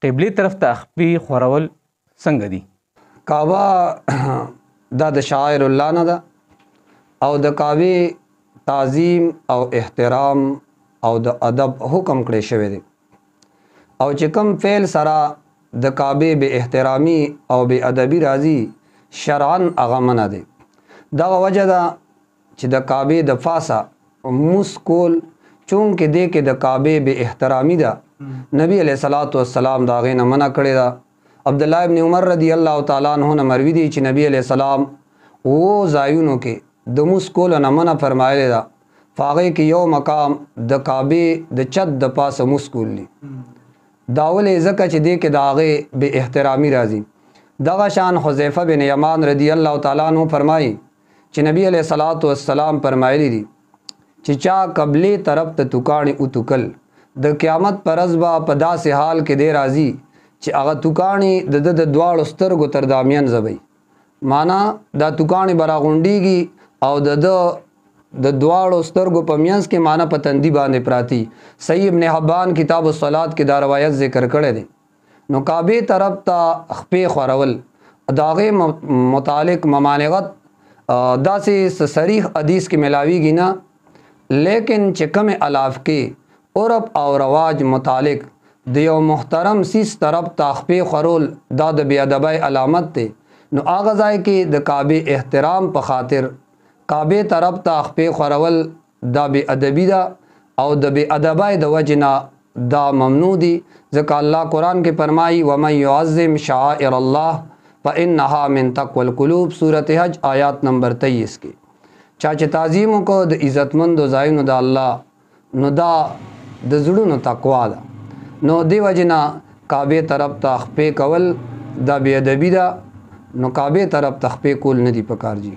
قبلي طرف ته خپې خورول څنګه دي؟ کعبه دا د شعائر الله نه ده او د کعبې تعظیم او احترام او د ادب حکم کړی شوی دی او چې کوم فعل سره د کعبې به احترامی او به ادبی راځي شرعاً هغه منع دی. دغه وجه ده چې د کعبې د پاسه موس کول چونکې دی کې د کعبې به احترامی ده نبی علیہ الصلوۃ والسلام دا غینه منع کړی ده. عبداللہ ابن عمر رضی اللہ تعالیٰ عنہ نه مروي دي چې نبی علیہ السلام ځایونو کې د موس کولو نه منع فرمایلی ده فهغې کې یو مقام د کعبې د چت د پاسه موس کول دي. دا ولې ځکه چې دی کې د هغې بې احترامي راځي. دغه شان حذیفه بن یمان رضی الله تعالیٰ عنہ فرمایي چې نبی علیہ الصلوۃ والسلام فرمایلی دي چې چا قبلې طرف ته توکاڼې وتوکل د قیامت پر ورځ به په داسې حال کې دی راځي چې هغه توکاڼې د دواړو سترګو تر دامیان زبوي. معنا دا توکاڼې به راغونډېږي او د دواړو سترګو په منځ کې معنا په تندي باندې پراتی. صحیح ابن حبان کتاب الصلاۃ کې دا روایت ذکر کړی دی. نو کعبې طرف ته خپې خورول د هغې متعلق ممانعت داسې صریح حدیث کې ملاویږي نه، لیکن چې کومې الاف کې عرب او رواج متعلق د یو محترم سیس طرف ته خپې خورول دا د بې ادبۍ علامت دی. نو هغه ځای کې د کعبې احترام په خاطر کعبې طرف ته خپې خورول دا بې ادبي ده او د بې ادبۍ د وجې نه دا ممنوع دي، ځکه الله قرآن کې فرمایي ومن یعظم شعائر الله فإنها من تقوى القلوب سورۃ حج آیات نمبر 23 کې. چا چې تعظیم وکړو د عزتمندو ځایونو د الله نو دا د زړونو تقوا ده. نو دی وجه نه کعبې طرف ته خپې کول دا بې ادبي ده. نو کعبې طرف ته خپې کول نه دي پکار جي.